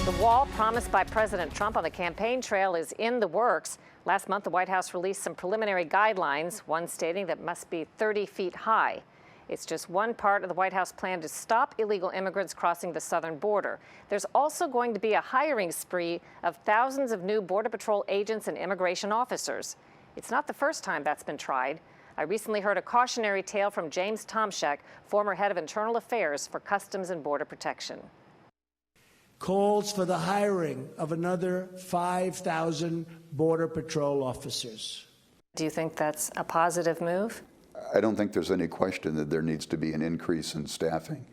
The wall promised by President Trump on the campaign trail is in the works. Last month, the White House released some preliminary guidelines, one stating that it must be 30 feet high. It's just one part of the White House plan to stop illegal immigrants crossing the southern border. There's also going to be a hiring spree of thousands of new Border Patrol agents and immigration officers. It's not the first time that's been tried. I recently heard a cautionary tale from James Tomshek, former head of Internal Affairs for Customs and Border Protection. Calls for the hiring of another 5,000 Border Patrol officers. Do you think that's a positive move? I don't think there's any question that there needs to be an increase in staffing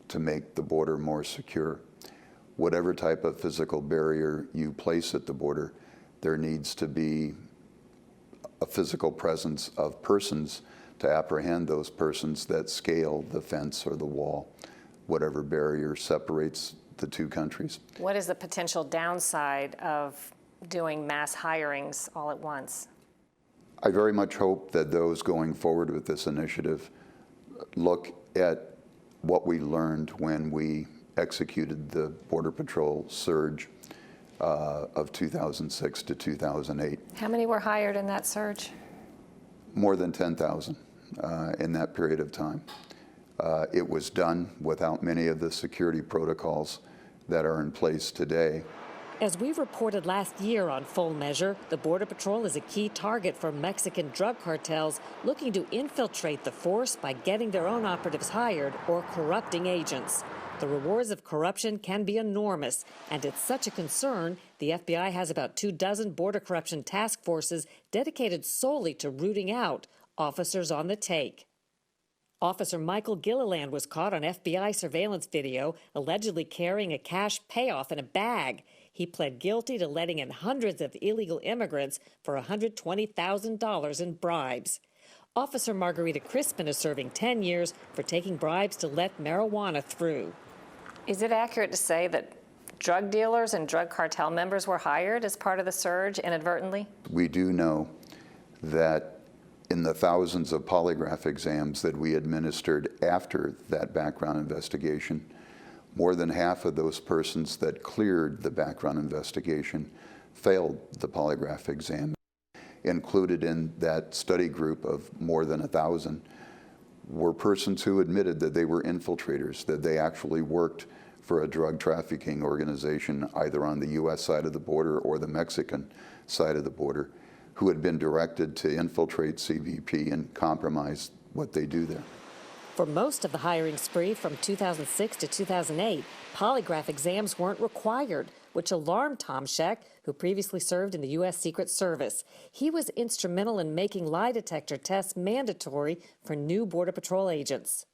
to make the border more secure. Whatever type of physical barrier you place at the border, there needs to be a physical presence of persons to apprehend those persons that scale the fence or the wall, whatever barrier separates the two countries. What is the potential downside of doing mass hirings all at once? I very much hope that those going forward with this initiative look at what we learned when we executed the Border Patrol surge of 2006 to 2008. How many were hired in that surge? More than 10,000 in that period of time. It was done without many of the security protocols that are in place today. As we reported last year on Full Measure, the Border Patrol is a key target for Mexican drug cartels looking to infiltrate the force by getting their own operatives hired or corrupting agents. The rewards of corruption can be enormous, and it's such a concern, the FBI has about 24 border corruption task forces dedicated solely to rooting out officers on the take. Officer Michael Gilliland was caught on FBI surveillance video, allegedly carrying a cash payoff in a bag. He pled guilty to letting in hundreds of illegal immigrants for $120,000 in bribes. Officer Margarita Crispin is serving 10 years for taking bribes to let marijuana through. Is it accurate to say that drug dealers and drug cartel members were hired as part of the surge inadvertently? We do know that in the thousands of polygraph exams that we administered after that background investigation, more than half of those persons that cleared the background investigation failed the polygraph exam. Included in that study group of more than 1,000 were persons who admitted that they were infiltrators, that they actually worked for a drug trafficking organization either on the U.S. side of the border or the Mexican side of the border, who had been directed to infiltrate CBP and compromise what they do there. For most of the hiring spree from 2006 to 2008, polygraph exams weren't required, which alarmed Tomshek, who previously served in the U.S. Secret Service. He was instrumental in making lie detector tests mandatory for new Border Patrol agents.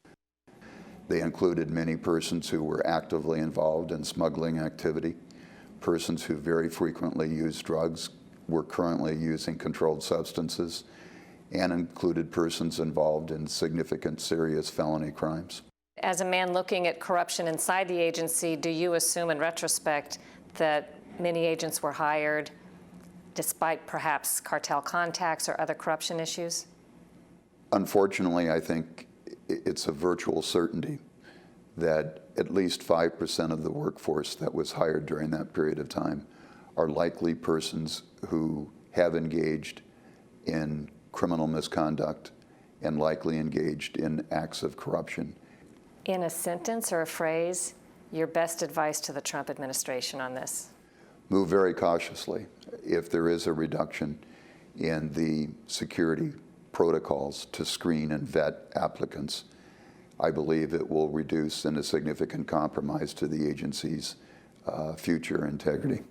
They included many persons who were actively involved in smuggling activity, persons who very frequently used drugs, were currently using controlled substances, and included persons involved in significant serious felony crimes. As a man looking at corruption inside the agency, do you assume in retrospect that many agents were hired despite perhaps cartel contacts or other corruption issues? Unfortunately, I think it's a virtual certainty that at least 5% of the workforce that was hired during that period of time are likely persons who have engaged in criminal misconduct and likely engaged in acts of corruption. In a sentence or a phrase, your best advice to the Trump administration on this? Move very cautiously. If there is a reduction in the security protocols to screen and vet applicants, I believe it will reduce in a significant compromise to the agency's future integrity.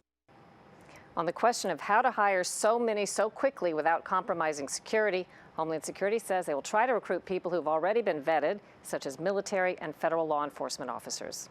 On the question of how to hire so many so quickly without compromising security, Homeland Security says they will try to recruit people who've already been vetted, such as military and federal law enforcement officers.